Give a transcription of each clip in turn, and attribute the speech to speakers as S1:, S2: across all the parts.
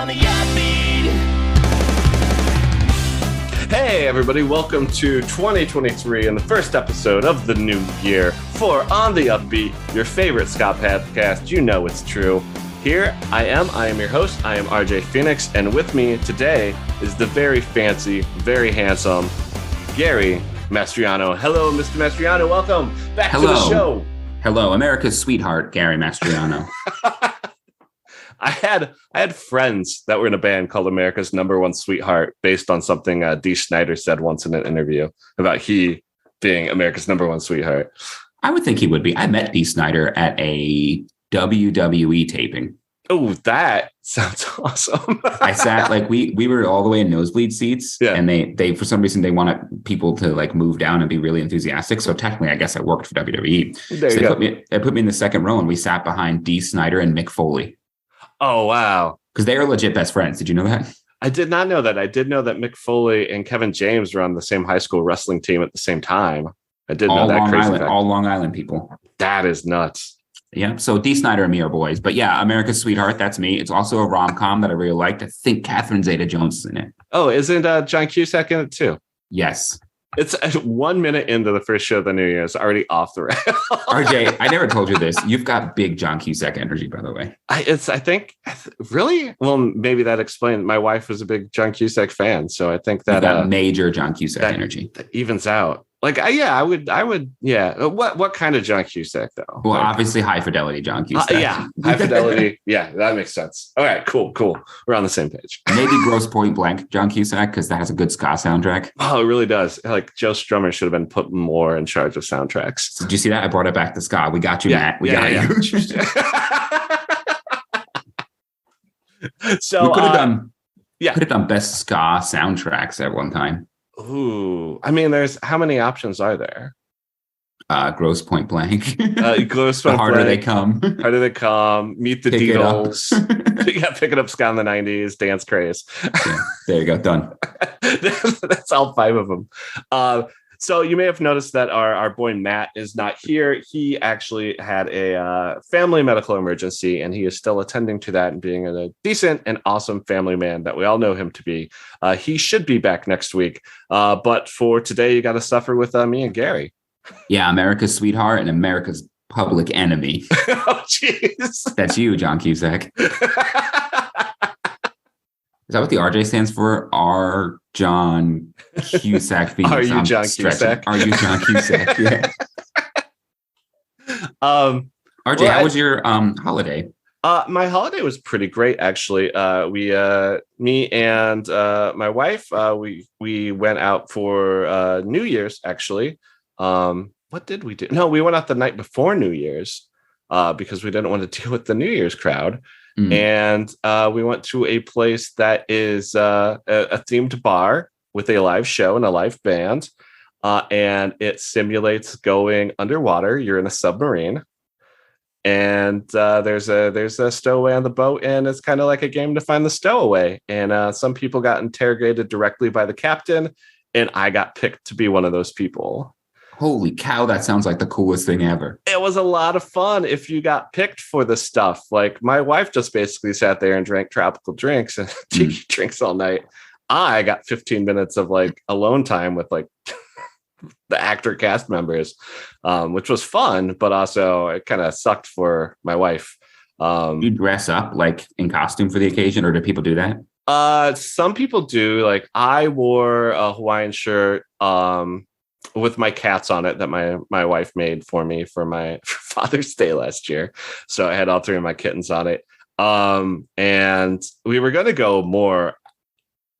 S1: On the Upbeat.
S2: Hey everybody, welcome to 2023 and the first episode of the new year for On The Upbeat, your favorite ska podcast. You know it's true. Here I am your host, I am RJ Phoenix, and with me today is the very fancy, very handsome Gary Mastriano. Hello, Mr. Mastriano, welcome back to the show.
S3: Hello, America's sweetheart, Gary Mastriano.
S2: I had friends that were in a band called America's Number One Sweetheart based on something Dee Snider said once in an interview about he being America's Number One Sweetheart.
S3: I would think he would be. I met Dee Snider at a WWE taping.
S2: Oh, that sounds awesome.
S3: I sat we were all the way in nosebleed seats, and they for some reason they wanted people to move down and be really enthusiastic. So technically, I guess I worked for WWE. They put me in the second row, and we sat behind Dee Snider and Mick Foley.
S2: Oh, wow.
S3: Because they are legit best friends. Did you know that?
S2: I did not know that. I did know that Mick Foley and Kevin James were on the same high school wrestling team at the same time. I did know that crazy fact.
S3: All Long Island people.
S2: That is nuts.
S3: Yeah. So Dee Snider and me are boys. But yeah, America's Sweetheart, that's me. It's also a rom-com that I really liked. I think Catherine Zeta-Jones is in it.
S2: Oh, isn't John Cusack in it too?
S3: Yes.
S2: It's 1 minute into the first show of the new year. It's already off the rails.
S3: RJ, I never told you this. You've got big John Cusack energy, by the way.
S2: I think really? Well, maybe that explains. My wife was a big John Cusack fan. So I think that
S3: major John Cusack energy
S2: that evens out. I would. Yeah. What kind of John Cusack though?
S3: Well, obviously high fidelity John Cusack.
S2: Yeah. High fidelity. Yeah. That makes sense. All right, cool. We're on the same page.
S3: Maybe Grosse Pointe Blank John Cusack, because that has a good ska soundtrack.
S2: Oh, it really does. Joe Strummer should have been put more in charge of soundtracks.
S3: Did you see that? I brought it back to ska. We got you, Matt. We got you.
S2: So
S3: we could have done best ska soundtracks at one time.
S2: Ooh, I mean, how many options are there?
S3: Grosse Pointe Blank.
S2: Grosse Pointe
S3: The harder
S2: Blank.
S3: they come.
S2: Harder they come. Meet the Deedles. Pick it up, ska in the 90s. Dance craze.
S3: Yeah, there you go. Done.
S2: That's all 5 of them. So you may have noticed that our boy Matt is not here. He actually had a family medical emergency, and he is still attending to that and being a decent and awesome family man that we all know him to be. He should be back next week. But for today, you got to suffer with me and Gary.
S3: Yeah, America's Sweetheart and America's Public Enemy.
S2: Oh, jeez.
S3: That's you, John Cusack. Is that what the RJ stands for? R. John Cusack Phoenix.
S2: Are you John Cusack?
S3: Are you John Cusack? Yeah. RJ, how was your holiday?
S2: My holiday was pretty great, actually. Me and my wife, we went out for New Year's, actually. What did we do? No, we went out the night before New Year's because we didn't want to deal with the New Year's crowd. And we went to a place that is a themed bar with a live show and a live band. And it simulates going underwater. You're in a submarine. And there's a stowaway on the boat, and it's kind of like a game to find the stowaway. And some people got interrogated directly by the captain, and I got picked to be one of those people.
S3: Holy cow, that sounds like the coolest thing ever.
S2: It was a lot of fun if you got picked for the stuff. My wife just basically sat there and drank tropical drinks and tiki drinks all night. I got 15 minutes of alone time with the actor cast members, which was fun, but also it kind of sucked for my wife.
S3: You dress up in costume for the occasion, or do people do that?
S2: Some people do. I wore a Hawaiian shirt with my cats on it that my wife made for me for my Father's Day last year. So I had all 3 of my kittens on it. And we were going to go more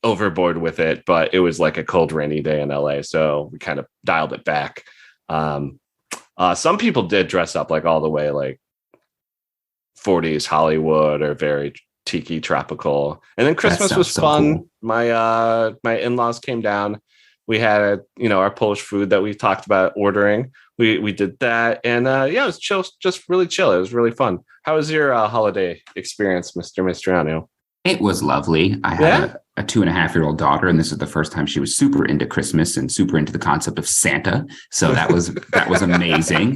S2: overboard with it, but it was a cold, rainy day in LA. So we kind of dialed it back. Some people did dress up all the way, 40s Hollywood or very tiki tropical. And then Christmas was fun. Cool. My in-laws came down. We had, our Polish food that we talked about ordering. We did that. And it was chill, just really chill. It was really fun. How was your holiday experience, Mr. Mastriano?
S3: It was lovely. I had a 2.5-year-old daughter, and this is the first time she was super into Christmas and super into the concept of Santa. So that was amazing.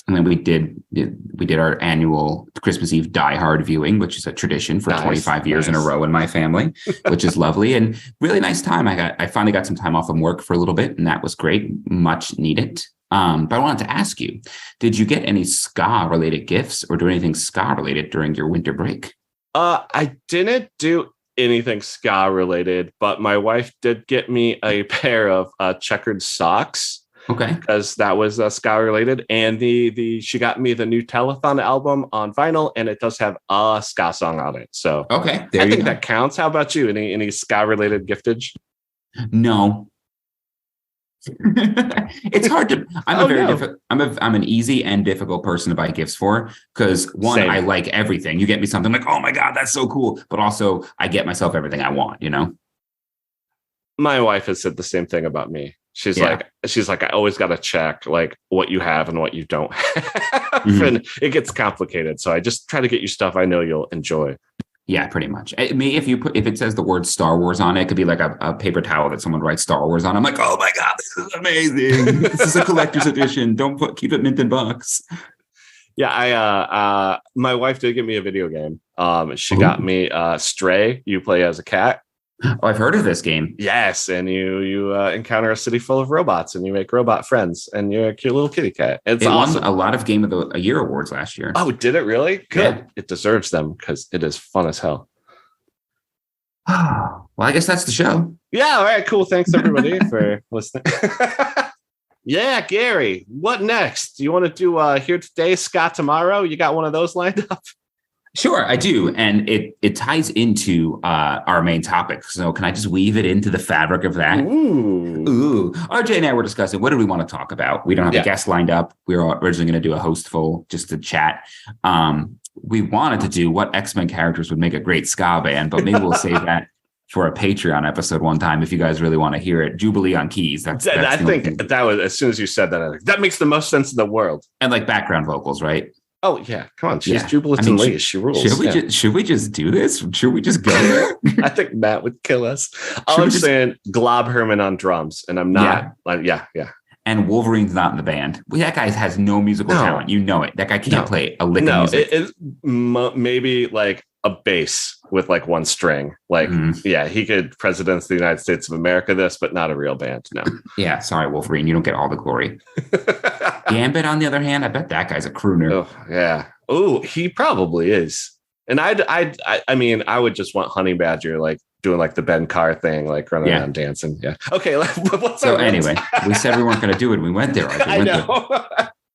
S3: And then we did our annual Christmas Eve Die Hard viewing, which is a tradition for 25 years in a row in my family, which is lovely and really nice time. I finally got some time off from work for a little bit, and that was great, much needed. But I wanted to ask you, did you get any ska related gifts or do anything ska related during your winter break?
S2: I didn't do anything ska related, but my wife did get me a pair of checkered socks.
S3: Okay.
S2: Because that was ska related. And she got me the new Telethon album on vinyl, and it does have a ska song on it. So
S3: okay,
S2: I think that counts. How about you? Any ska related giftage?
S3: No. It's hard to. I'm an easy and difficult person to buy gifts for, because one, I like everything. You get me something like, oh my God, that's so cool. But also I get myself everything I want, My
S2: wife has said the same thing about me. She's like, I always got to check like what you have and what you don't have. Mm-hmm. And it gets complicated. So I just try to get you stuff I know you'll enjoy.
S3: Yeah, pretty much. If it says the word Star Wars on it, it could be like a paper towel that someone writes Star Wars on. I'm like, oh my God, this is amazing. This is a collector's edition. Keep it mint in box.
S2: Yeah, my wife did give me a video game. She got me Stray. You play as a cat.
S3: Oh, I've heard of this game.
S2: Yes, and you encounter a city full of robots, and you make robot friends, and you're a cute little kitty cat. It awesome.
S3: Won a lot of Game of the Year awards last year.
S2: Oh, did it really? Good. Yeah. It deserves them because it is fun as hell.
S3: Well, I guess that's the show.
S2: Yeah. All right. Cool. Thanks everybody for listening. Yeah, Gary. What next? Do you want to do Here Today, Scott Tomorrow? You got one of those lined up?
S3: Sure, I do. And it ties into our main topic. So can I just weave it into the fabric of that? Ooh. RJ and I were discussing, what do we want to talk about? We don't have a guest lined up. We were originally going to do a hostful just to chat. We wanted to do what X-Men characters would make a great ska band, but maybe we'll save that for a Patreon episode one time if you guys really want to hear it. Jubilee on keys. I
S2: think that was, as soon as you said that, I was like, that makes the most sense in the world.
S3: And like background vocals, right?
S2: Oh yeah, come on. She's Jubilant and Lee. She rules.
S3: Should we just do this? Should we just go there?
S2: I think Matt would kill us. I'm saying Glob Herman on drums, and I'm not. Yeah.
S3: And Wolverine's not in the band. That guy has no musical talent. You know it. That guy can't play a lick of music.
S2: It maybe like a bass with like one string. Like, he could Presidents of the United States of America this, but not a real band. No.
S3: Yeah, sorry, Wolverine. You don't get all the glory. Gambit, on the other hand, I bet that guy's a crooner.
S2: Oh, yeah. Oh, he probably is. And I mean, I would just want Honey Badger like doing like the Ben Carr thing, like running around dancing. Yeah. Okay.
S3: Anyway, we said we weren't going to do it. We went there.
S2: I know.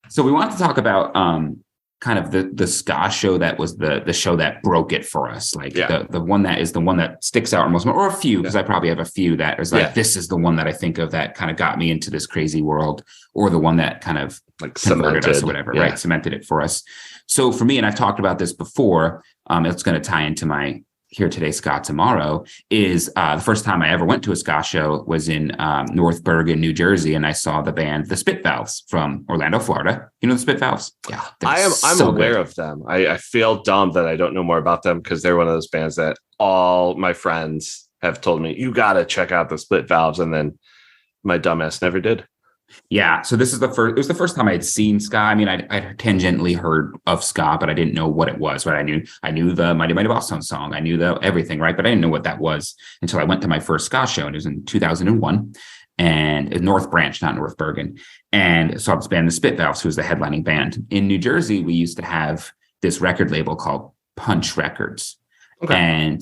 S3: So we want to talk about kind of the ska show that was the show that broke it for us. Like the one that is the one that sticks out most, or a few, because I probably have a few that is like, this is the one that I think of that kind of got me into this crazy world, or the one that kind of like converted us or whatever, right? Cemented it for us. So for me, and I've talked about this before, it's going to tie into my Here Today, Ska Tomorrow, is the first time I ever went to a ska show was in North Bergen, New Jersey, and I saw the band The Spit Valves from Orlando, Florida. You know The Spit Valves?
S2: Yeah, I'm aware of them. I feel dumb that I don't know more about them, because they're one of those bands that all my friends have told me, you got to check out The Spit Valves, and then my dumbass never did.
S3: Yeah, so this is it was the first time I had seen ska. I mean, I'd tangentially heard of ska, but I didn't know what it was, right? I knew the Mighty Mighty Bosstones song. I knew everything, right? But I didn't know what that was until I went to my first ska show, and it was in 2001, and in North Branch, not North Bergen, and saw this band, The Spit Valves, who was the headlining band. In New Jersey, we used to have this record label called Punch Records. Okay. And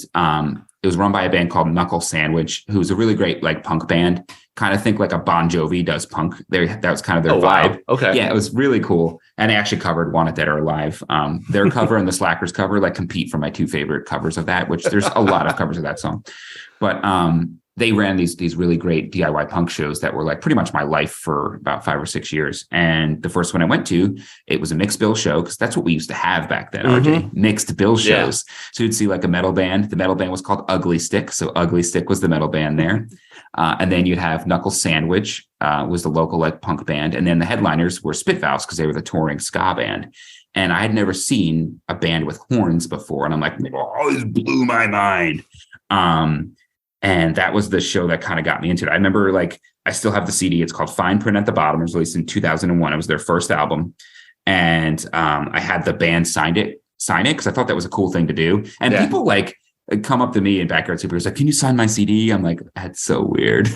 S3: it was run by a band called Knuckle Sandwich, who's a really great like punk band. Kind of think like a Bon Jovi does punk. That was kind of their vibe.
S2: Wow. Okay.
S3: Yeah, it was really cool. And they actually covered Wanted Dead or Alive. Their cover and the Slackers cover like compete for my two favorite covers of that, which there's a lot of covers of that song. But they ran these really great DIY punk shows that were like pretty much my life for about 5 or 6 years. And the first one I went to, it was a mixed bill show, because that's what we used to have back then, RJ, mixed bill shows. Yeah. So you'd see like a metal band. The metal band was called Ugly Stick. So Ugly Stick was the metal band there. And then you'd have Knuckle Sandwich was the local like punk band. And then the headliners were Spit Valves, because they were the touring ska band. And I had never seen a band with horns before. And I'm like, oh, this blew my mind. And that was the show that kind of got me into it. I remember like, I still have the CD. It's called Fine Print at the Bottom. It was released in 2001. It was their first album. And I had the band sign it because I thought that was a cool thing to do. And people like come up to me in Backyard Superheroes like, can you sign my CD? I'm like, that's so weird.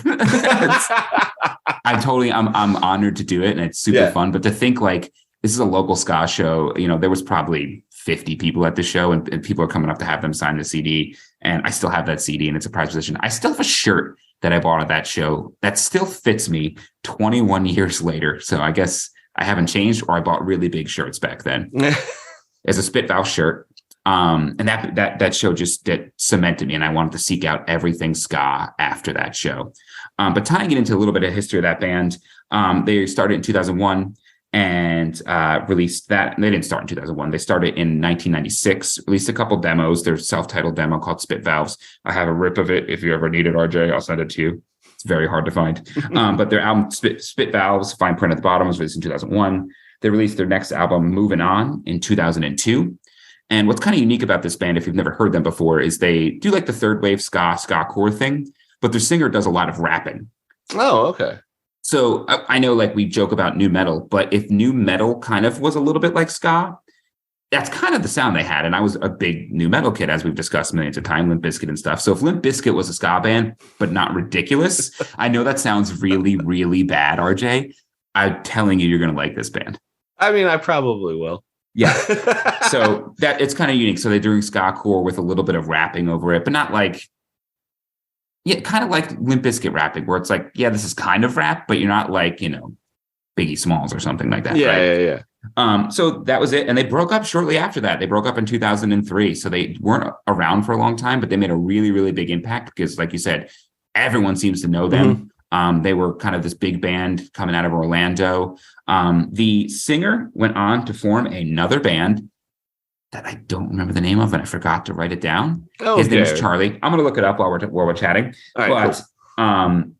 S3: I'm honored to do it. And it's super fun. But to think like, this is a local ska show, you know, there was probably 50 people at the show and people are coming up to have them sign the CD. And I still have that CD and it's a prized possession. I still have a shirt that I bought at that show that still fits me 21 years later. So I guess I haven't changed, or I bought really big shirts back then. It's a Spit Valve shirt. And that show just cemented me, and I wanted to seek out everything ska after that show. But tying it into a little bit of history of that band, they started in 2001 and released that. They didn't start in 2001. They started in 1996, released a couple demos, their self-titled demo called Spit Valves. I have a rip of it. If you ever need it, RJ, I'll send it to you. It's very hard to find. But their album Spit Valves, Fine Print at the Bottom, was released in 2001. They released their next album, Moving On, in 2002. And what's kind of unique about this band, if you've never heard them before, is they do like the third wave ska core thing, but their singer does a lot of rapping.
S2: Oh, okay.
S3: So I know like we joke about nu metal, but if nu metal kind of was a little bit like ska, that's kind of the sound they had. And I was a big nu metal kid, as we've discussed millions of times, Limp Bizkit and stuff. So if Limp Bizkit was a ska band, but not ridiculous, I know that sounds really, really bad, RJ. I'm telling you, you're going to like this band.
S2: I mean, I probably will.
S3: Yeah. So that it's kind of unique. So they're doing ska core with a little bit of rapping over it, but not like, kind of like Limp Bizkit rapping, where it's like, this is kind of rap, but you're not like, Biggie Smalls or something like that.
S2: Yeah.
S3: So that was it. And they broke up shortly after that. They broke up in 2003. So they weren't around for a long time, but they made a really, really big impact because, like you said, everyone seems to know them. Mm-hmm. They were kind of this big band coming out of Orlando. The singer went on to form another band that I don't remember the name of, and I forgot to write it down. Okay. His name is Charlie. I'm going to look it up while we're chatting. All right, but cool.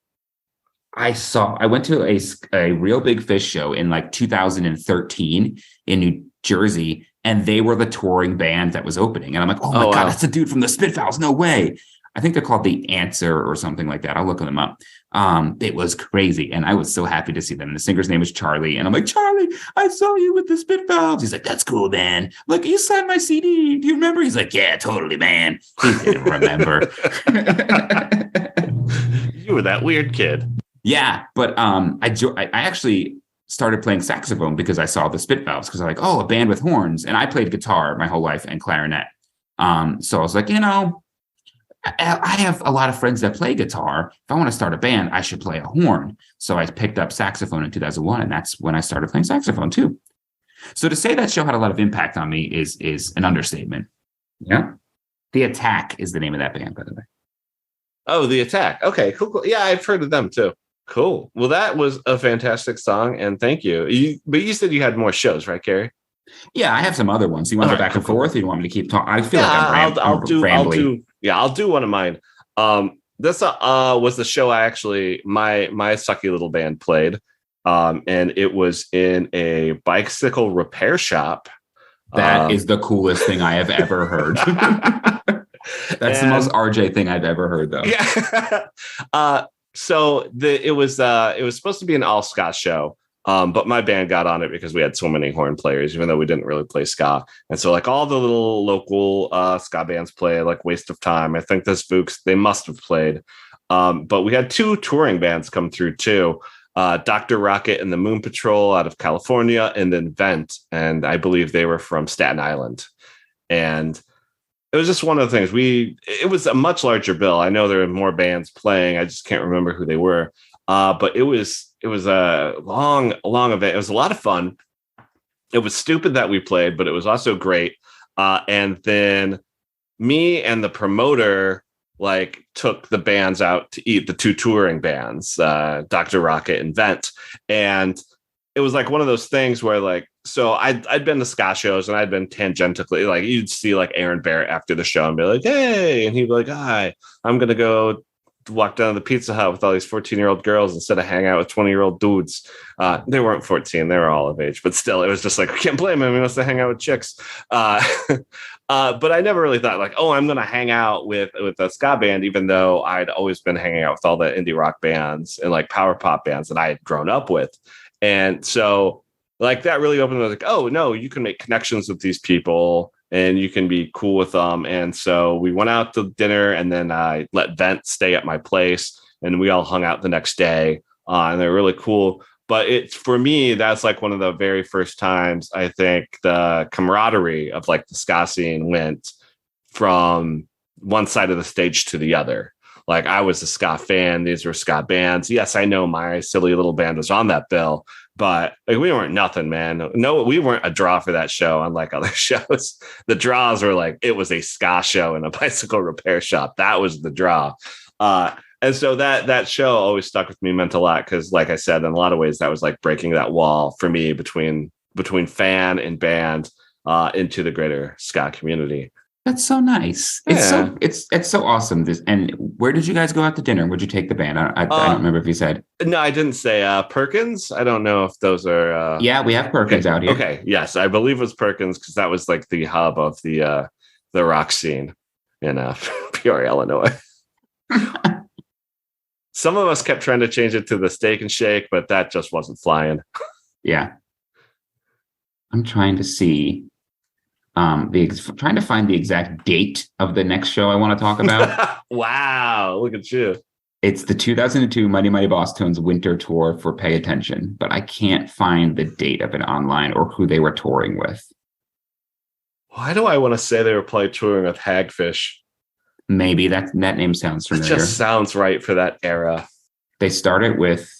S3: I went to a Real Big Fish show in like 2013 in New Jersey, and they were the touring band that was opening. And I'm like, oh my God, that's the dude from the Spit Valves. No way. I think they're called The Answer or something like that. I'll look them up. It was crazy. And I was so happy to see them. And the singer's name was Charlie. And I'm like, Charlie, I saw you with the Spit Valves. He's like, that's cool, man. I'm like, you signed my CD. Do you remember? He's like, yeah, totally, man. He didn't remember.
S2: You were that weird kid.
S3: Yeah. But I actually started playing saxophone because I saw the Spit Valves, because I'm like, a band with horns. And I played guitar my whole life and clarinet. So I was like, I have a lot of friends that play guitar. If I want to start a band, I should play a horn. So I picked up saxophone in 2001, and that's when I started playing saxophone too. So to say that show had a lot of impact on me is an understatement. Yeah. The Attack is the name of that band, by the way.
S2: Oh, The Attack. Okay, cool. Yeah, I've heard of them too. Cool. Well, that was a fantastic song, and thank you. But you said you had more shows, right, Gary?
S3: Yeah, I have some other ones. You want to go back and forth? Or you want me to keep talking? I feel like I'm rambling. I'll do one of mine.
S2: This was the show my sucky little band played. And it was in a bicycle repair shop.
S3: That is the coolest thing I have ever heard. That's the most RJ thing I've ever heard, though.
S2: Yeah. So it was supposed to be an all ska show. But my band got on it because we had so many horn players, even though we didn't really play ska. And so like all the little local ska bands play, like Waste of Time. I think the Spooks, they must have played. But we had two touring bands come through too. Dr. Rocket and the Moon Patrol out of California, and then Vent. And I believe they were from Staten Island. And it was just one of the things it was a much larger bill. I know there were more bands playing. I just can't remember who they were. But it was a long event. It was a lot of fun. It was stupid that we played, but it was also great. And then me and the promoter took the bands out to eat, the two touring bands, Dr. Rocket and Vent. And it was like one of those things where so I'd been to ska shows, and I'd been tangentially, you'd see Aaron Barrett after the show and be like, hey, and he'd be like, hi, I'm going to go walk down to the Pizza Hut with all these 14-year-old girls instead of hang out with 20-year-old dudes. They weren't 14, they were all of age, but still, it was just like, I can't blame him. He wants to hang out with chicks. But I never really thought like, oh, I'm going to hang out with a ska band, even though I'd always been hanging out with all the indie rock bands and like power pop bands that I had grown up with. And so like that really opened me, like, oh no, you can make connections with these people and you can be cool with them. And so we went out to dinner, and then I let Vent stay at my place, and we all hung out the next day. And they're really cool. But it's, for me, that's like one of the very first times I think the camaraderie of like the ska scene went from one side of the stage to the other. Like I was a ska fan. These were ska bands. Yes, I know my silly little band was on that bill, but like, we weren't nothing, man. No, we weren't a draw for that show. Unlike other shows, the draws were like, it was a ska show in a bicycle repair shop. That was the draw. And so that show always stuck with me, meant a lot. Cause like I said, in a lot of ways, that was like breaking that wall for me between fan and band into the greater ska community.
S3: That's so nice. Yeah. It's so awesome. And where did you guys go out to dinner? Where'd you take the band? I don't remember if you said.
S2: No, I didn't say. Perkins. I don't know if those are.
S3: Yeah, we have Perkins out here.
S2: Okay, yes, I believe it was Perkins because that was like the hub of the rock scene in Peoria, Illinois. Some of us kept trying to change it to the Steak and Shake, but that just wasn't flying.
S3: Yeah, I'm trying to see. Trying to find the exact date of the next show I want to talk about.
S2: Wow, look at you.
S3: It's the 2002 Mighty Mighty Boss Tones winter tour for Pay Attention, but I can't find the date of it online or who they were touring with.
S2: Why do I want to say they were probably touring with Hagfish?
S3: Maybe that name sounds familiar.
S2: It just sounds right for that era.
S3: They started with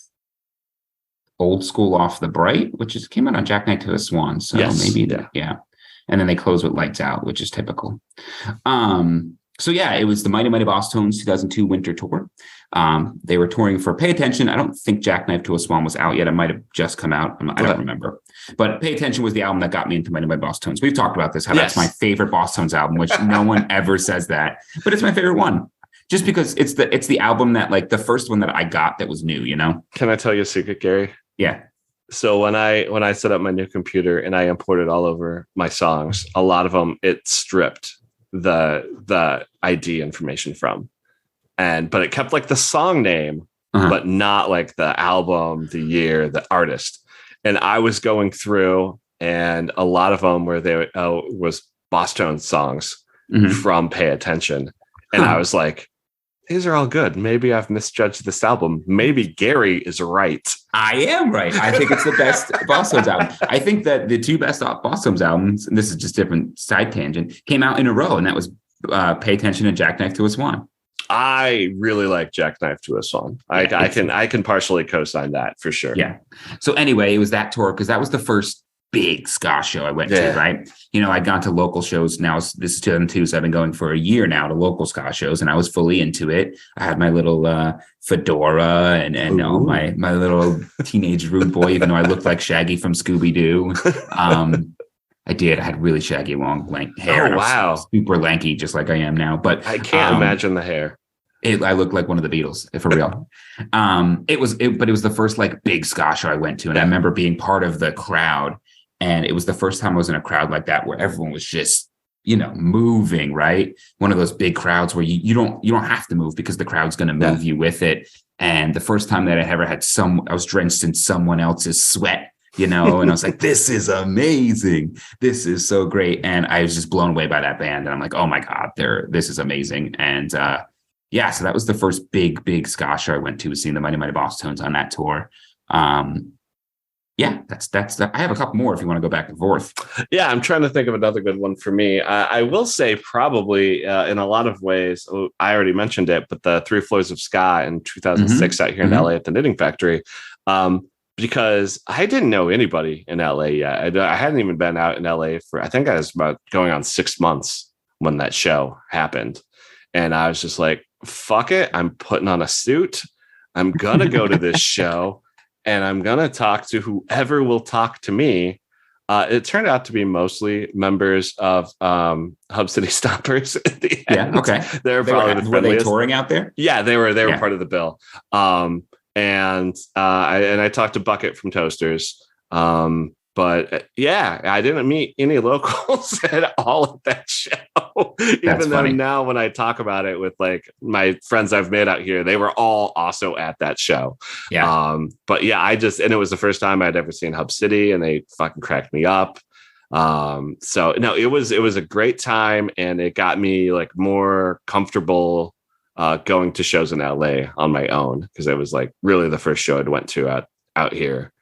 S3: Old School Off the Bright, which came out on Jackknife to a Swan. So
S2: yes,
S3: maybe, yeah. And then they close with Lights Out, which is typical. So yeah, it was the Mighty Mighty Boss Tones 2002 winter tour. They were touring for Pay Attention. I don't think Jackknife to a Swan was out yet. It might have just come out. I don't remember. But Pay Attention was the album that got me into Mighty Mighty Boss Tones. We've talked about this, how that's my favorite Boss Tones album, which no one ever says that. But it's my favorite one. Just because it's the album that, like, the first one that I got that was new, you know?
S2: Can I tell you a secret, Gary?
S3: Yeah.
S2: So when I set up my new computer and I imported all over my songs, a lot of them it stripped the ID information from, but it kept like the song name, but not like the album, the year, the artist. And I was going through, and a lot of them were was Boss Tones songs from Pay Attention, and I was like, these are all good. Maybe I've misjudged this album. Maybe Gary is right.
S3: I am right. I think it's the best Boss Tones album. I think that the two best Boss Tones albums, and this is just different side tangent, came out in a row, and that was Pay Attention and Jackknife to a Swan.
S2: I really like Jackknife to a Swan. Yeah, I can partially co-sign that for sure.
S3: Yeah. So anyway, it was that tour because that was the first big ska show I went to, right? You know, I'd gone to local shows. Now this is 2002, so I've been going for a year now to local ska shows, and I was fully into it. I had my little fedora and my little teenage rude boy, even though I looked like Shaggy from Scooby-Doo. I did. I had really shaggy, long, lank hair.
S2: Oh, wow.
S3: Super lanky, just like I am now. But
S2: I can't imagine the hair.
S3: I looked like one of the Beatles, for real. But it was the first like big ska show I went to, and I remember being part of the crowd. And it was the first time I was in a crowd like that where everyone was just, you know, moving, right? One of those big crowds where you don't have to move because the crowd's going to move you with it. And the first time that I ever had I was drenched in someone else's sweat, you know, and I was like, this is amazing. This is so great. And I was just blown away by that band. And I'm like, oh my God, this is amazing. And so that was the first big ska show I went to, was seeing the Mighty Mighty Boss Tones on that tour. That's I have a couple more if you want to go back and forth.
S2: Yeah, I'm trying to think of another good one for me. I will say probably in a lot of ways, I already mentioned it, but the 3 Floors of Ska in 2006 out here in LA at the Knitting Factory, because I didn't know anybody in LA yet. I hadn't even been out in LA for, I think I was about going on 6 months when that show happened. And I was just like, fuck it. I'm putting on a suit. I'm going to go to this show. And I'm going to talk to whoever will talk to me. It turned out to be mostly members of Hub City Stompers at the end.
S3: Yeah, okay.
S2: They were probably the friendliest.
S3: Were they touring out there?
S2: Yeah, they were part of the bill. And I talked to Bucket from Toasters. But yeah, I didn't meet any locals at all at that show. Even though now when I talk about it with like my friends I've made out here, they were all also at that show.
S3: Yeah.
S2: But yeah, and it was the first time I'd ever seen Hub City, and they fucking cracked me up. So no, it was a great time, and it got me like more comfortable going to shows in LA on my own, because it was like really the first show I'd went to out here.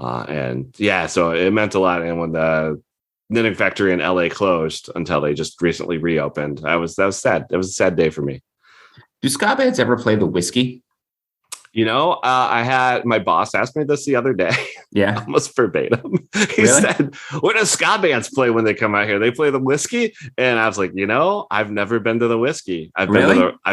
S2: And yeah, so it meant a lot. And when the Knitting Factory in LA closed until they just recently reopened, that was sad. It was a sad day for me.
S3: Do ska bands ever play the whiskey?
S2: I had my boss ask me this the other day.
S3: Yeah.
S2: Almost verbatim. He said, what do ska bands play when they come out here? They play the whiskey? And I was like, I've never been to the whiskey. I've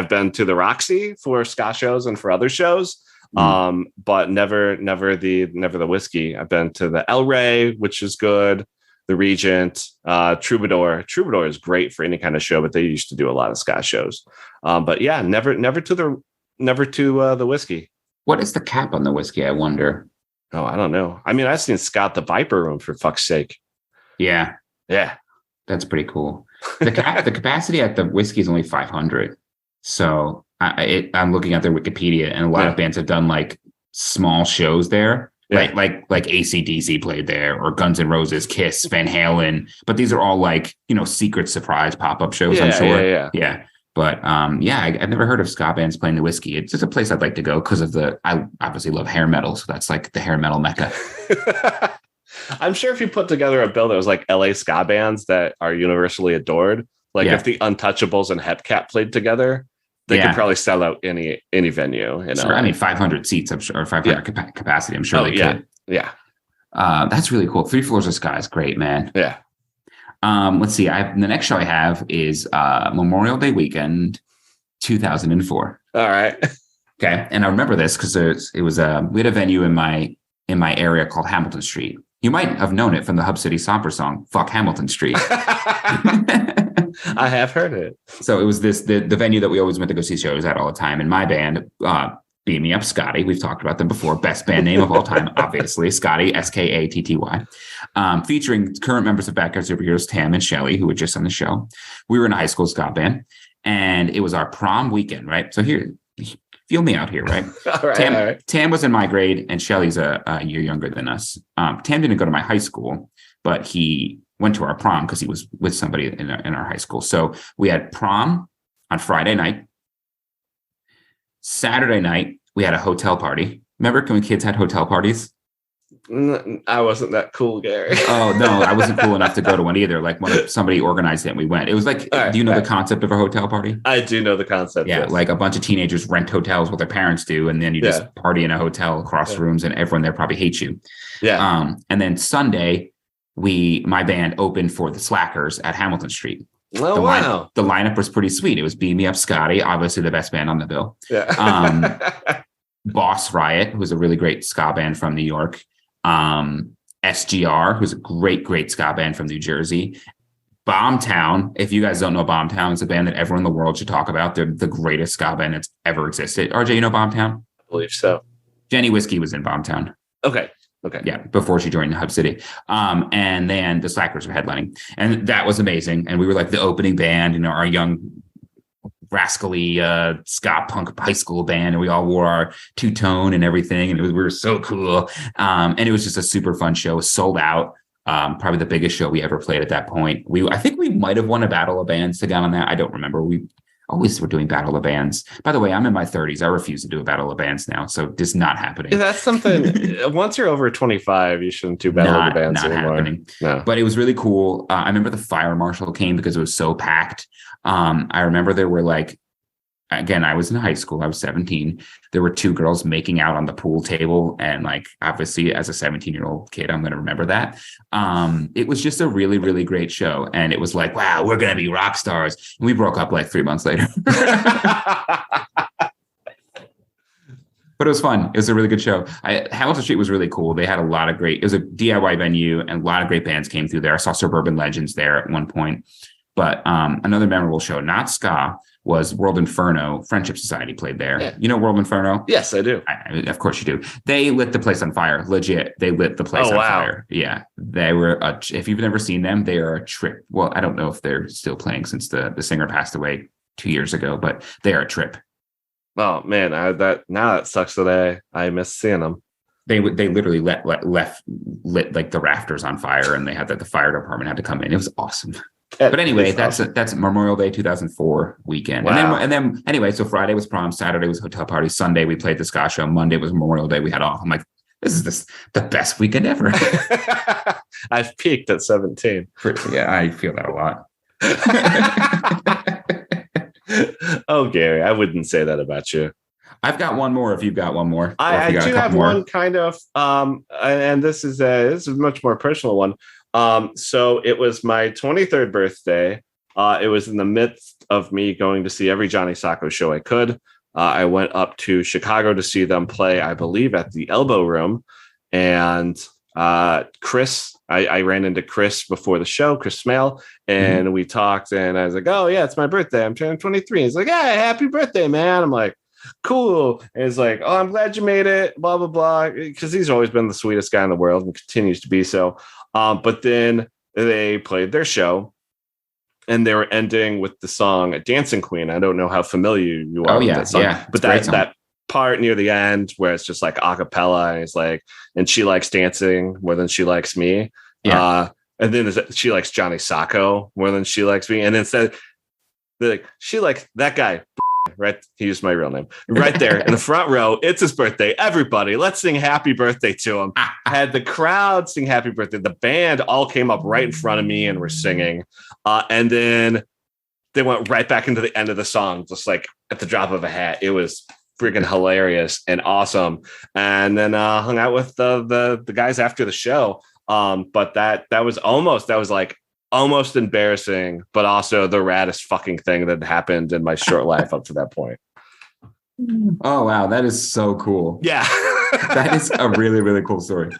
S2: been to the Roxy for ska shows and for other shows. But never the whiskey. I've been to the El Rey, which is good. The Regent, Troubadour. Troubadour is great for any kind of show, but they used to do a lot of ska shows. But yeah, never to the whiskey.
S3: What is the cap on the whiskey, I wonder?
S2: Oh, I don't know. I mean, I've seen Scott the Viper Room, for fuck's sake.
S3: Yeah. That's pretty cool. The capacity at the whiskey is only 500. So I'm looking at their Wikipedia, and a lot of bands have done like small shows there. Yeah. Like AC/DC played there, or Guns N' Roses, Kiss, Van Halen. But these are all like, secret surprise pop-up shows, I'm sure. Yeah. But I've never heard of ska bands playing the whiskey. It's just a place I'd like to go because I obviously love hair metal. So that's like the hair metal mecca.
S2: I'm sure if you put together a bill that was like LA ska bands that are universally adored, like if the Untouchables and Hepcat played together, they could probably sell out any venue.
S3: Sure. I mean, 500 seats, I'm sure, or 500 capacity. I'm sure they could.
S2: Yeah.
S3: That's really cool. 3 Floors of Ska is great, man.
S2: Yeah.
S3: Let's see. The next show I have is Memorial Day weekend, 2004.
S2: All right.
S3: Okay. And I remember this because we had a venue in my area called Hamilton Street. You might have known it from the Hub City Stomper song, Fuck Hamilton Street.
S2: I have heard it.
S3: So it was the venue that we always went to go see shows at all the time. And my band, Beat Me Up Scotty, we've talked about them before, best band name of all time, obviously, Scotty, Skatty, featuring current members of Backyard Superheroes, Tam and Shelly, who were just on the show. We were in a high school ska band, and it was our prom weekend, right? So here, feel me out here, right?
S2: All right.
S3: Tam was in my grade, and Shelly's a year younger than us. Tam didn't go to my high school, but he went to our prom because he was with somebody in our high school. So we had prom on Friday night. Saturday night, we had a hotel party. Remember when kids had hotel parties?
S2: I wasn't that cool, Gary.
S3: Oh, no, I wasn't cool enough to go to one either. Like somebody organized it and we went. It was like, do you know the concept of a hotel party?
S2: I do know the concept.
S3: Yeah, yes. Like a bunch of teenagers rent hotels, what their parents do, and then you just party in a hotel across rooms, and everyone there probably hates you.
S2: Yeah.
S3: And then Sunday, my band opened for the Slackers at Hamilton Street.
S2: Oh, wow.
S3: The lineup was pretty sweet. It was Beat Me Up Scotty, obviously the best band on the bill.
S2: Yeah.
S3: Boss Riot, who's a really great ska band from New York. SGR, who's a great ska band from New Jersey. Bombtown, if you guys don't know Bombtown, it's a band that everyone in the world should talk about. They're the greatest ska band that's ever existed. RJ, you know Bombtown?
S2: I believe so.
S3: Jenny Whiskey was in Bombtown.
S2: Okay.
S3: Yeah, before she joined the Hub City. And then the Slackers were headlining. And that was amazing. And we were like the opening band, our young rascally ska punk high school band. And we all wore our two-tone and everything. And we were so cool. And it was just a super fun show. Sold out. Probably the biggest show we ever played at that point. I think we might have won a Battle of Bands to get on that. I don't remember. We always were doing Battle of Bands. By the way, I'm in my 30s. I refuse to do a Battle of Bands now. So it's not happening.
S2: Yeah, that's something. Once you're over 25, you shouldn't do Battle of the Bands anymore.
S3: Happening. No. But it was really cool. I remember the fire marshal came because it was so packed. I remember there were again, I was in high school. I was 17. There were 2 girls making out on the pool table. And obviously as a 17-year-old kid, I'm going to remember that. It was just a really, really great show. And it was like, wow, we're going to be rock stars. And we broke up 3 months later. But it was fun. It was a really good show. Hamilton Street was really cool. They had a lot of it was a DIY venue and a lot of great bands came through there. I saw Suburban Legends there at one point. But another memorable show, not ska, was World Inferno. Friendship Society played there. Yeah. You know World Inferno?
S2: Yes, I do.
S3: Of course you do. They lit the place on fire. Legit. They lit the place on fire. Yeah. They were, if you've never seen them, they are a trip. Well, I don't know if they're still playing since the singer passed away 2 years ago, but they are a trip.
S2: Oh man, that sucks that I miss seeing them.
S3: They literally lit like the rafters on fire, and they had that the fire department had to come in. It was awesome. But anyway, that's Memorial Day 2004 weekend. Wow. And then anyway, so Friday was prom, Saturday was hotel party, Sunday we played the ska show, Monday was Memorial Day. We had off. I'm like, this is the best weekend ever.
S2: I've peaked at 17.
S3: Yeah, I feel that a lot.
S2: Oh, Gary, I wouldn't say that about you.
S3: I've got one more if you've got one more.
S2: I do have one kind of, and this is a much more personal one. So it was my 23rd birthday. It was in the midst of me going to see every Johnny Sacco show I could. I went up to Chicago to see them play, I believe, at the Elbow Room. And Chris, I ran into Chris before the show, Chris Smale, and we talked, and I was like, oh yeah, it's my birthday. I'm turning 23. He's like, yeah, happy birthday, man. I'm like, cool. And he's like, oh, I'm glad you made it, blah, blah, blah. Because he's always been the sweetest guy in the world and continues to be so. But then they played their show and they were ending with the song Dancing Queen. I don't know how familiar you are with that song. Yeah, but that part near the end where it's just like a cappella and it's like, and she likes dancing more than she likes me. Yeah. And then she likes Johnny Sacco more than she likes me. And then she likes that guy, right? He used my real name right there in the front row. It's his birthday. Everybody, let's sing happy birthday to him. I had the crowd sing happy birthday. The band all came up right in front of me and were singing. And then they went right back into the end of the song, just like at the drop of a hat. It was freaking hilarious and awesome. And then hung out with the guys after the show. But that was almost embarrassing, but also the raddest fucking thing that happened in my short life up to that point.
S3: Oh, wow. That is so cool.
S2: Yeah.
S3: That is a really, really cool story.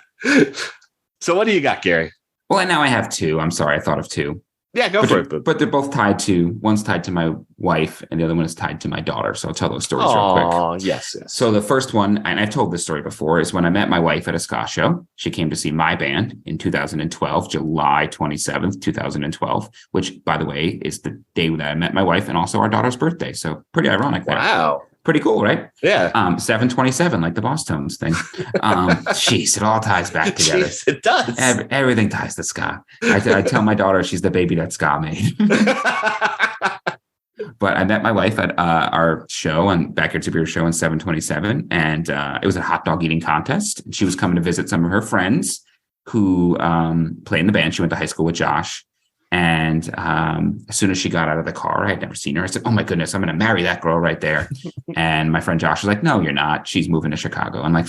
S2: So what do you got, Gary?
S3: Well, now I have two. I'm sorry. I thought of two.
S2: Yeah, go for it.
S3: But they're both one's tied to my wife and the other one is tied to my daughter. So I'll tell those stories real quick.
S2: Oh, yes.
S3: So the first one, and I've told this story before, is when I met my wife at a ska show. She came to see my band in 2012, July 27th, 2012, which, by the way, is the day that I met my wife and also our daughter's birthday. So pretty ironic there.
S2: Wow.
S3: Pretty cool, right?
S2: Yeah.
S3: 727, like the Boss Tones thing. Jeez, it all ties back together.
S2: Jeez, it does.
S3: Everything ties to ska. I tell my daughter she's the baby that ska made. But I met my wife at our show on Backyard Superhero show in 727, and it was a hot dog eating contest. She was coming to visit some of her friends who play in the band. She went to high school with Josh. And as soon as she got out of the car, I had never seen her. I said, oh, my goodness, I'm going to marry that girl right there. And my friend Josh was like, no, you're not. She's moving to Chicago. I'm like,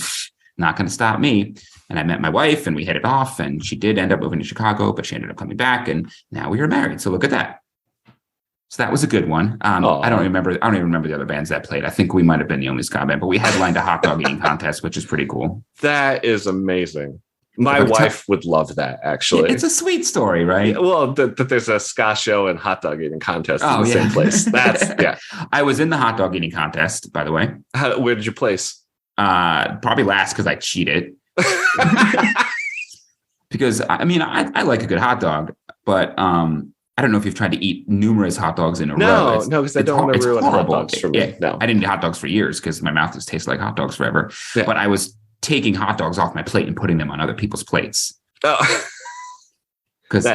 S3: not going to stop me. And I met my wife and we hit it off. And she did end up moving to Chicago, but she ended up coming back. And now we are married. So look at that. So that was a good one. I don't even remember the other bands that played. I think we might have been the only ska band, but we headlined a hot dog eating contest, which is pretty cool.
S2: That is amazing. My wife would love that, actually.
S3: It's a sweet story, right?
S2: Yeah, well, that there's a ska show and hot dog eating contest in the same place. That's,
S3: I was in the hot dog eating contest, by the way.
S2: Where did you place?
S3: Probably last because I cheated. Because, I mean, I like a good hot dog, but I don't know if you've tried to eat numerous hot dogs in a row.
S2: No, because I don't want to ruin hot dogs for me. No.
S3: I didn't eat hot dogs for years because my mouth just tastes like hot dogs forever. Yeah. But I was taking hot dogs off my plate and putting them on other people's plates.
S2: Oh, because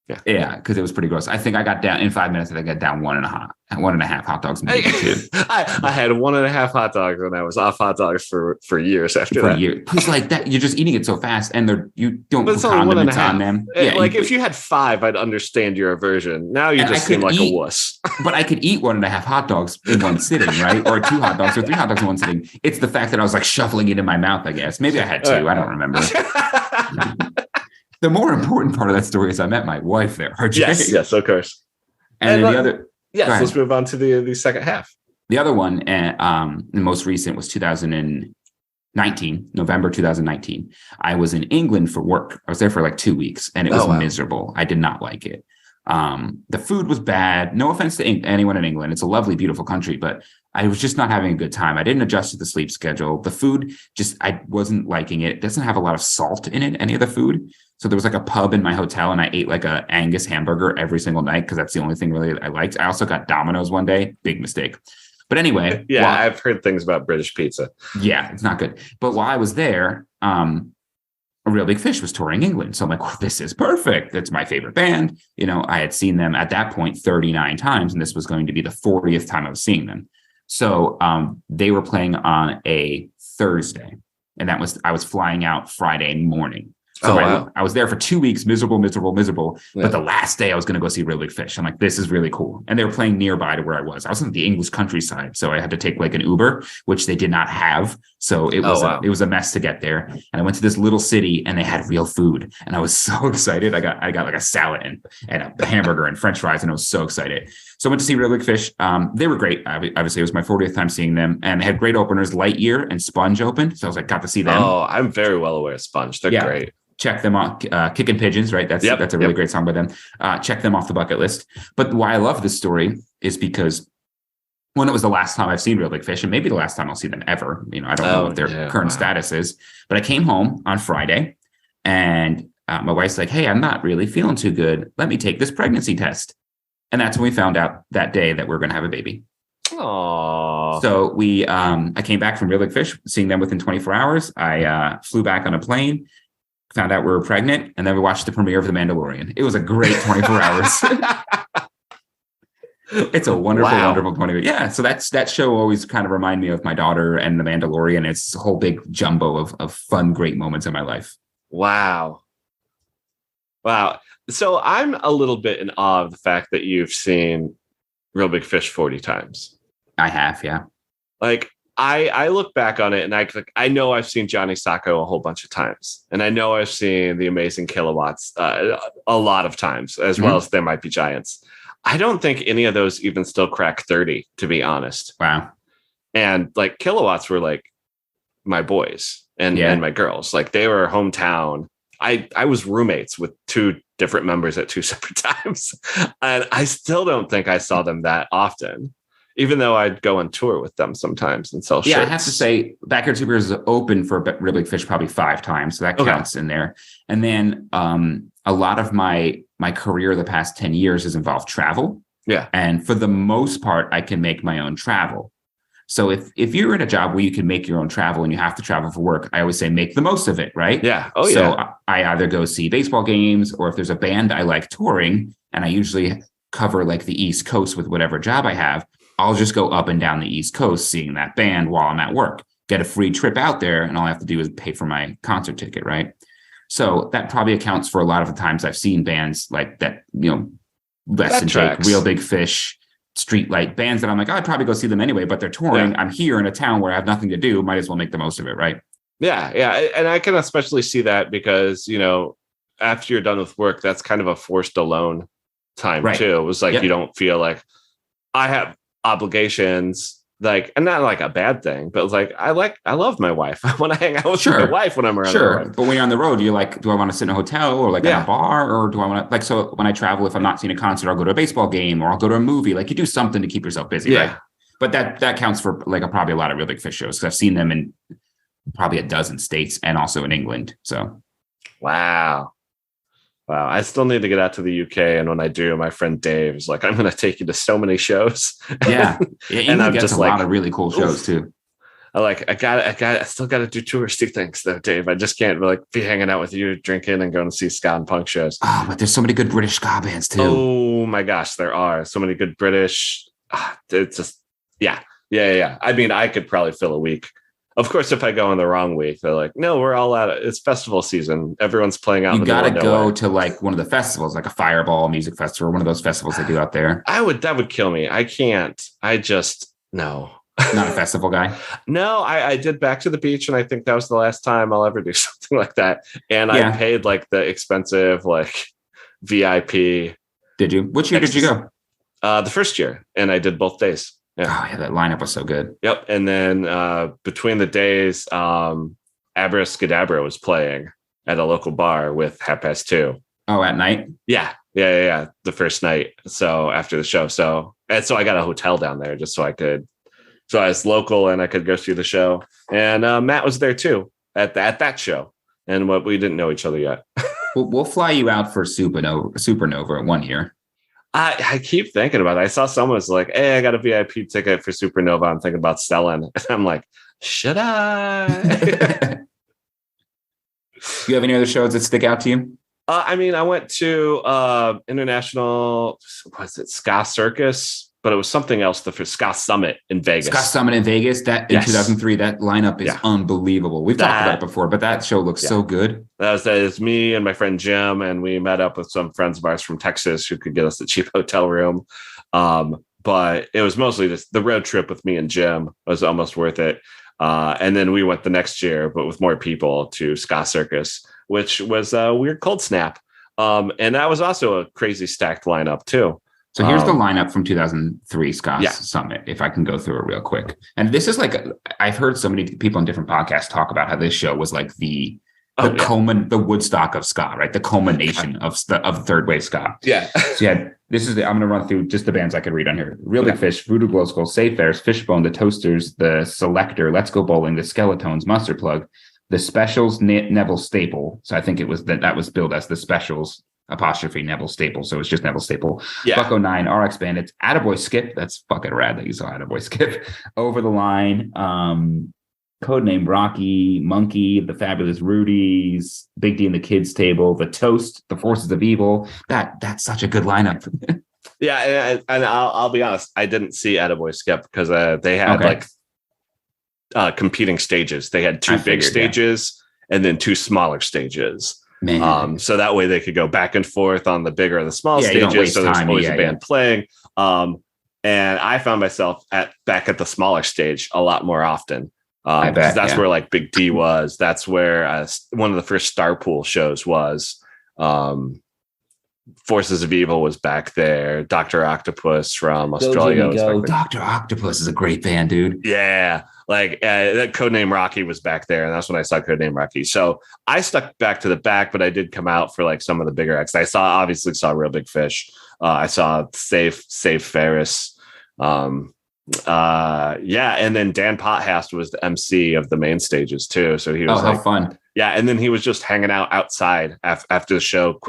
S3: because it was pretty gross. I think I got down in 5 minutes. I got down 1.5 hot dogs. Maybe two.
S2: I had 1.5 hot dogs and I was off hot dogs for years after that.
S3: It's like that. You're just eating it so fast, and you don't put condiments on them.
S2: If you had 5, I'd understand your aversion. Now you just seem like a wuss.
S3: But I could eat 1.5 hot dogs in one sitting, right? Or 2 hot dogs or 3 hot dogs in one sitting. It's the fact that I was like shuffling it in my mouth. I guess maybe I had 2. I don't remember. The more important part of that story is I met my wife there.
S2: Yes, of course.
S3: And then the other...
S2: Yes, let's move on to the second half.
S3: The other one, the most recent, was 2019, November 2019. I was in England for work. I was there for like 2 weeks, and it was miserable. I did not like it. The food was bad. No offense to anyone in England. It's a lovely, beautiful country, but I was just not having a good time. I didn't adjust to the sleep schedule. The food, I wasn't liking it. It doesn't have a lot of salt in it, any of the food. So there was like a pub in my hotel, and I ate like a Angus hamburger every single night because that's the only thing really I liked. I also got Domino's one day. Big mistake. But anyway.
S2: Yeah, I've heard things about British pizza.
S3: Yeah, it's not good. But while I was there, A Real Big Fish was touring England. So I'm like, well, this is perfect. It's my favorite band. I had seen them at that point 39 times, and this was going to be the 40th time I was seeing them. So they were playing on a Thursday, and I was flying out Friday morning. So I was there for 2 weeks, miserable. Yeah. But the last day I was going to go see Real Big Fish. I'm like, this is really cool. And they were playing nearby to where I was. I was in the English countryside. So I had to take like an Uber, which they did not have. So it was a mess to get there. And I went to this little city, and they had real food. And I was so excited. I got like a salad and a hamburger and French fries. And I was so excited. So I went to see Real Big Fish. They were great. Obviously, it was my 40th time seeing them. And they had great openers. Lightyear and Sponge opened. So I was like, got to see them.
S2: Oh, I'm very well aware of Sponge. They're great.
S3: Check them out. Kicking Pigeons, right? That's a really great song by them. Check them off the bucket list. But why I love this story is because, one, it was the last time I've seen Real Big Fish, and maybe the last time I'll see them ever. I don't know what their current status is. But I came home on Friday, and my wife's like, hey, I'm not really feeling too good. Let me take this pregnancy test. And that's when we found out that day that we're going to have a baby.
S2: Aww.
S3: So I came back from Real Big Fish, seeing them within 24 hours. I flew back on a plane, found out we were pregnant, and then we watched the premiere of The Mandalorian. It was a great 24 hours. It's a wonderful, wonderful 24. Yeah. So that show always kind of remind me of my daughter and The Mandalorian. It's a whole big jumbo of fun, great moments in my life.
S2: Wow. So I'm a little bit in awe of the fact that you've seen Real Big Fish 40 times.
S3: I have, yeah.
S2: Like, I look back on it, and I know I've seen Johnny Sacco a whole bunch of times, and I know I've seen the Amazing Kilowatts a lot of times, as well as There Might Be Giants. I don't think any of those even still crack 30, to be honest.
S3: Wow.
S2: And like Kilowatts were like my boys and my girls, like they were hometown. I was roommates with two different members at two separate times, and I still don't think I saw them that often, even though I'd go on tour with them sometimes and sell shirts.
S3: Yeah, I have to say, Backyard Superheroes is open for Real Big Fish probably 5 times, so that counts in there. And then a lot of my career the past 10 years has involved travel.
S2: Yeah. And
S3: for the most part, I can make my own travel. So if you're in a job where you can make your own travel and you have to travel for work, I always say make the most of it, right?
S2: Yeah.
S3: So I either go see baseball games, or if there's a band I like touring, and I usually cover like the East Coast with whatever job I have, I'll just go up and down the East Coast seeing that band while I'm at work, get a free trip out there, and all I have to do is pay for my concert ticket, right? So that probably accounts for a lot of the times I've seen bands like that, Less Than Jake, Real Big Fish, Streetlight, bands that I'm like, I'd probably go see them anyway, but they're touring. Yeah. I'm here in a town where I have nothing to do. Might as well make the most of it, right?
S2: Yeah. And I can especially see that because, after you're done with work, that's kind of a forced alone time too. It was like, you don't feel like I have obligations, and not like a bad thing, but it's like, I love my wife. I want to hang out with my wife when I'm around.
S3: Sure. But when you're on the road, you're like, do I want to sit in a hotel or in a bar, or do I want to so when I travel, if I'm not seeing a concert, I'll go to a baseball game or I'll go to a movie. Like, you do something to keep yourself busy. Yeah. Right? But that counts for probably a lot of Real Big Fish shows, because I've seen them in probably a dozen states and also in England. So.
S2: Wow. I still need to get out to the UK, and when I do, my friend Dave is like, "I'm going to take you to so many shows."
S3: Yeah, and I'm just a lot of really cool shows too.
S2: I still got to do touristy things though, Dave. I just can't be hanging out with you, drinking, and going to see ska and punk shows.
S3: Oh, but there's so many good British ska bands too.
S2: Oh my gosh, there are so many good British. It's just yeah. I mean, I could probably fill a week. Of course, if I go on the wrong week, they're like, no, we're all out. It's festival season. Everyone's playing out.
S3: You got to go to one of the festivals, like a Fireball music festival, or one of those festivals they do out there.
S2: That would kill me. I can't. No.
S3: Not a festival guy.
S2: No, I did Back to the Beach, and I think that was the last time I'll ever do something like that. And I paid the expensive VIP.
S3: Did you? Which year did you go?
S2: The first year, and I did both days. Yeah.
S3: Oh yeah, that lineup was so good.
S2: Yep. And then between the days, Abracadabra was playing at a local bar with 2:30.
S3: Oh, at night?
S2: Yeah. The first night. So after the show. So I got a hotel down there just so I was local and I could go see the show. And Matt was there too at that show. And we didn't know each other yet.
S3: We'll fly you out for Supernova 1 year.
S2: I keep thinking about it. I saw someone was like, hey, I got a VIP ticket for Supernova. I'm thinking about selling. And I'm like, should I?
S3: You have any other shows that stick out to you?
S2: I went to International, Ska Circus, but it was something else, the Ska Summit in Vegas.
S3: Ska Summit in Vegas, that in 2003, that lineup is unbelievable. We've talked about it before, but that show looks so good. That
S2: was me and my friend Jim, and we met up with some friends of ours from Texas who could get us a cheap hotel room. But it was mostly just the road trip with me and Jim was almost worth it. And then we went the next year, but with more people, to Ska Circus, which was a weird cold snap. And that was also a crazy stacked lineup too.
S3: So here's the lineup from 2003 Ska Summit, if I can go through it real quick. And this is like, I've heard so many people on different podcasts talk about how this show was like the Woodstock of ska, right? The culmination of third wave ska.
S2: Yeah.
S3: So I'm going to run through just the bands I could read on here. Real Big Fish, Voodoo Glow Skull, Sayfares, Fishbone, The Toasters, The Selector, Let's Go Bowling, The Skeletones, Mustard Plug, The Specials, Neville Staple. So I think it was that was billed as The Specials / Neville Staple. So it's just Neville Staple.
S2: Yeah.
S3: Bucko 9, RX Bandits, Attaboy Skip. That's fucking rad that you saw Attaboy Skip. Over the Line, Codename Rocky, Monkey, The Fabulous Rudies, Big D and the Kids Table, The Toast, The Forces of Evil. That's such a good lineup.
S2: Yeah, and I'll be honest, I didn't see Attaboy Skip because they had competing stages. They had two big stages and then two smaller stages.
S3: Man.
S2: So that way they could go back and forth on the bigger and the small stages. So there's always a band playing. And I found myself back at the smaller stage a lot more often. That's where like Big D was. That's where one of the first Starpool shows was. Forces of Evil was back there. Dr. Octopus from Australia was back there.
S3: Dr. Octopus is a great band, dude.
S2: Yeah. Like that Codename Rocky was back there, and that's when I saw Codename Rocky. So I stuck back to the back, but I did come out for like some of the bigger acts. I obviously saw Real Big Fish. I saw Save Ferris. And then Dan Pothast was the MC of the main stages too. So he was
S3: how fun.
S2: Yeah, and then he was just hanging out outside after the show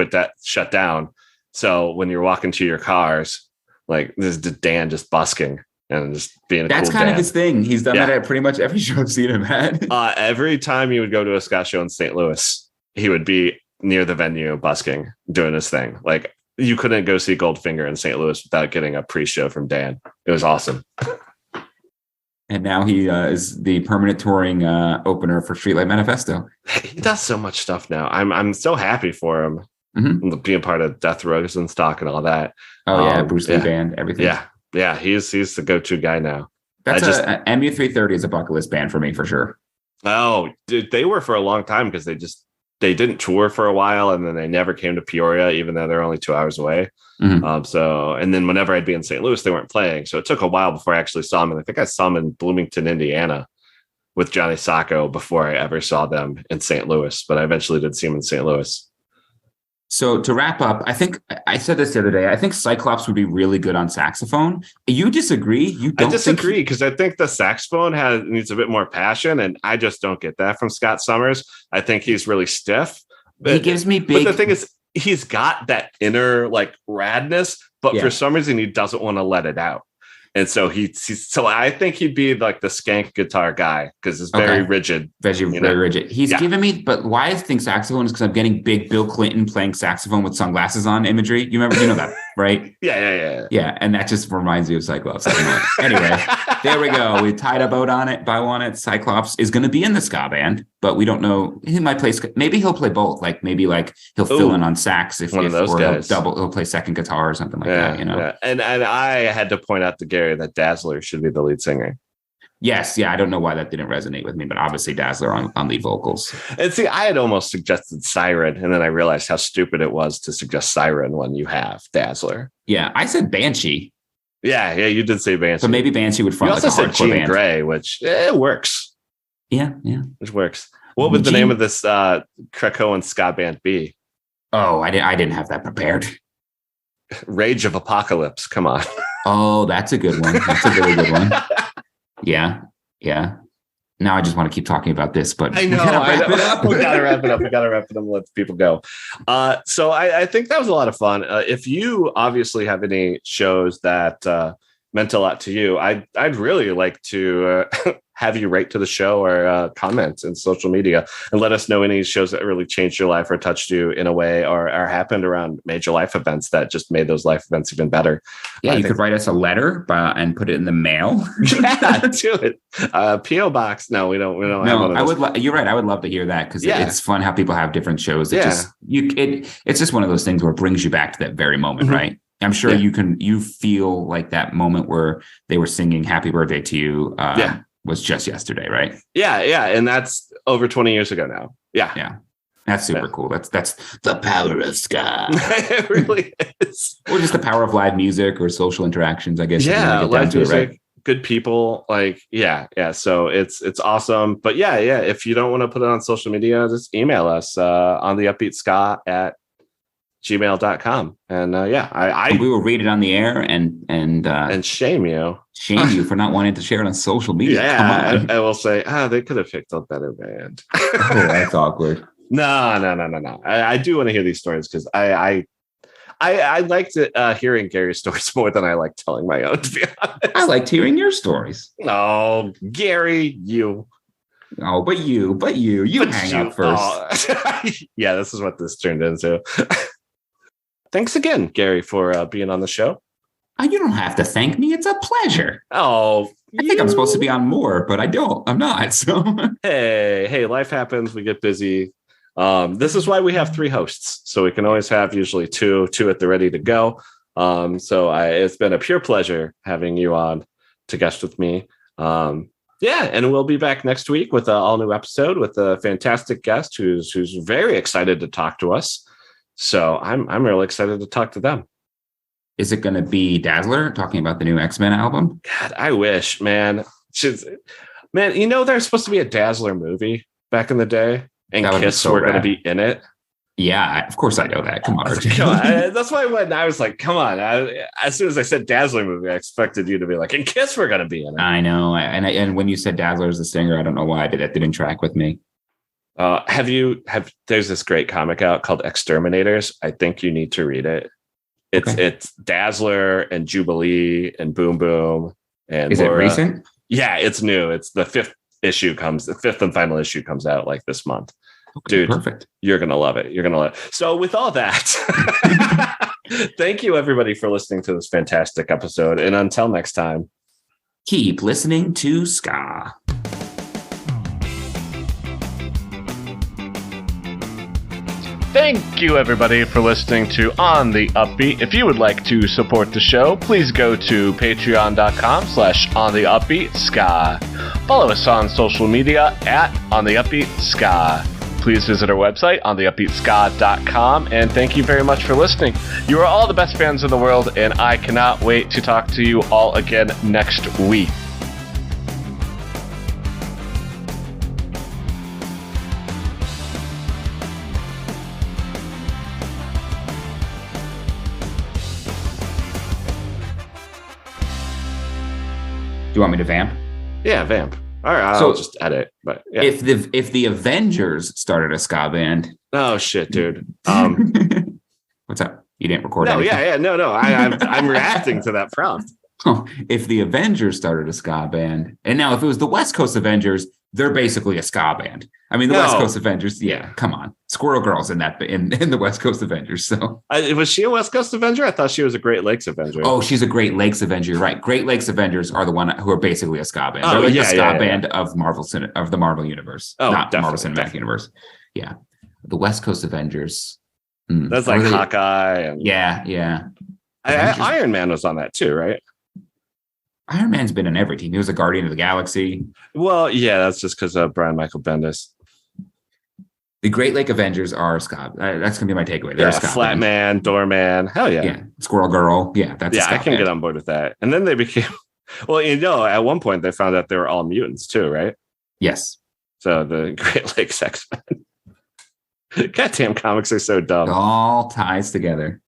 S2: shut down. So when you're walking to your cars, like this is Dan just busking and just being
S3: that's
S2: cool
S3: kind
S2: Dan.
S3: Of his thing. He's done that at pretty much every show I've seen him at.
S2: Every time he would go to a ska show in St. Louis, he would be near the venue busking, doing his thing. Like you couldn't go see Goldfinger in St. Louis without getting a pre-show from Dan. It was awesome.
S3: And now he is the permanent touring opener for Streetlight Manifesto.
S2: He does so much stuff now. I'm so happy for him. Mm-hmm. Being part of Death Rows and Stock and all that.
S3: Oh yeah, Bruce Lee band, everything.
S2: Yeah, he's the go-to guy now.
S3: That's MU330 is a bucket list band for me for sure.
S2: Oh, dude, they were for a long time because they didn't tour for a while, and then they never came to Peoria, even though they're only 2 hours away. Mm-hmm. And then whenever I'd be in St. Louis, they weren't playing. So it took a while before I actually saw them. And I think I saw them in Bloomington, Indiana with Johnny Sacco before I ever saw them in St. Louis, but I eventually did see them in St. Louis.
S3: So to wrap up, I think I said this the other day. I think Cyclops would be really good on saxophone. You disagree? I
S2: disagree because I think the saxophone needs a bit more passion, and I just don't get that from Scott Summers. I think he's really stiff.
S3: He gives me big.
S2: But the thing is, he's got that inner like radness, but for some reason he doesn't want to let it out. And so so I think he'd be like the skank guitar guy because it's very rigid.
S3: Very rigid. He's giving me, but why I think saxophone is because I'm getting big Bill Clinton playing saxophone with sunglasses on imagery. You know that, right? Yeah. And that just reminds me of Cyclops. Anyway, there we go. We tied a bow on it. Cyclops is going to be in the ska band, but we don't know. He might play. Maybe he'll play both. Maybe he'll fill in on sax if one of those guys. He'll play second guitar or something like that.
S2: Yeah. And I had to point out to Gary that Dazzler should be the lead singer.
S3: Yes, I don't know why that didn't resonate with me, but obviously Dazzler on lead vocals.
S2: And see, I had almost suggested Siren, and then I realized how stupid it was to suggest Siren when you have Dazzler.
S3: Yeah, I said Banshee.
S2: Yeah, you did say Banshee.
S3: So maybe Banshee would front.
S2: You also said Jean
S3: band.
S2: Grey, which it works.
S3: Yeah,
S2: it works. What would the name of this Krakoan ska band be?
S3: Oh, I didn't have that prepared.
S2: Rage of Apocalypse. Come on.
S3: Oh, that's a good one. That's a really good one. Yeah. Now I just want to keep talking about this, but
S2: I know. We gotta wrap it up. And let people go. So I think that was a lot of fun. If you obviously have any shows that meant a lot to you, I'd really like to have you write to the show or comment in social media and let us know any shows that really changed your life or touched you in a way or happened around major life events that just made those life events even better.
S3: Yeah, you could write us a letter and put it in the mail.
S2: Yeah, do it. P.O. Box. No, we don't.
S3: No, I would. You're right. I would love to hear that because it's fun how people have different shows. It's just one of those things where it brings you back to that very moment, right? I'm sure you feel like that moment where they were singing "Happy Birthday" to you. Was just yesterday, right? Yeah.
S2: And that's over 20 years ago now.
S3: Yeah. That's super cool. That's the power of ska.
S2: It really is.
S3: Or just the power of live music or social interactions, I guess.
S2: Yeah, live music, right? Good people. So it's awesome. But if you don't want to put it on social media, just email us on the Upbeat Ska at gmail.com. And
S3: we will read it on the air and
S2: shame you
S3: for not wanting to share it on social media.
S2: Yeah, I will say, they could have picked a better band.
S3: Oh, that's awkward.
S2: No. I do want to hear these stories because I liked hearing Gary's stories more than I like telling my own, to be honest.
S3: I liked hearing your stories.
S2: No, Gary, you.
S3: Oh, but you hang up first.
S2: Oh. Yeah, this is what this turned into. Thanks again, Gary, for being on the show.
S3: You don't have to thank me. It's a pleasure.
S2: Oh,
S3: I think I'm supposed to be on more, but I don't. I'm not. So
S2: hey, life happens. We get busy. This is why we have 3 hosts, so we can always have usually two at the ready to go. It's been a pure pleasure having you on to guest with me. And we'll be back next week with an all new episode with a fantastic guest who's very excited to talk to us. So I'm really excited to talk to them.
S3: Is it going to be Dazzler talking about the new X-Men album?
S2: God, I wish, man. There's supposed to be a Dazzler movie back in the day, and Kiss were going to be in it.
S3: Yeah, of course I know that. Come on,
S2: come on. That's why when I was like, come on. As soon as I said Dazzler movie, I expected you to be like, and Kiss were going to be in it.
S3: I know. And when you said Dazzler as the singer, I don't know why that didn't track with me.
S2: There's this great comic out called Exterminators. I think you need to read it. It's Dazzler and Jubilee and Boom Boom. And
S3: is Laura. It recent?
S2: Yeah, it's new. It's the 5th and final issue comes out like this month.
S3: Okay, dude, perfect.
S2: You're going to love it. So with all that, thank you everybody for listening to this fantastic episode. And until next time,
S3: keep listening to ska.
S2: Thank you, everybody, for listening to On The Upbeat. If you would like to support the show, please go to patreon.com/OnTheUpbeatSka. Follow us on social media at On The Upbeat Ska. Please visit our website, ontheupbeatska.com, and thank you very much for listening. You are all the best fans in the world, and I cannot wait to talk to you all again next week.
S3: Do you want me to vamp?
S2: Yeah, vamp. All right, I'll just edit. But yeah.
S3: If the Avengers started a ska band,
S2: oh shit, dude.
S3: What's up? You didn't record?
S2: No, anything? No. I'm reacting to that prompt.
S3: Oh, if the Avengers started a ska band, and now if it was the West Coast Avengers, they're basically a ska band. I mean, the West Coast Avengers. Yeah, come on, Squirrel Girl's in the West Coast Avengers. So
S2: was she a West Coast Avenger? I thought she was a Great Lakes Avenger.
S3: Oh, she's a Great Lakes Avenger. You're right. Great Lakes Avengers are the one who are basically a ska band. They're like the ska band of the Marvel Universe, not the Marvel Cinematic Universe. Yeah, the West Coast Avengers.
S2: That's like Hawkeye. And
S3: yeah.
S2: Iron Man was on that too, right?
S3: Iron Man's been in every team. He was a Guardian of the Galaxy.
S2: Well, yeah, that's just because of Brian Michael Bendis.
S3: The Great Lake Avengers are Scott. That's gonna be my takeaway. They're Scott
S2: Flat Man, Doorman. Hell yeah.
S3: Yeah. Squirrel Girl. Yeah, that's
S2: I can get on board with that. And then they became well, at one point they found out they were all mutants too, right?
S3: Yes.
S2: So the Great Lakes X-Men. Goddamn, comics are so dumb.
S3: It all ties together.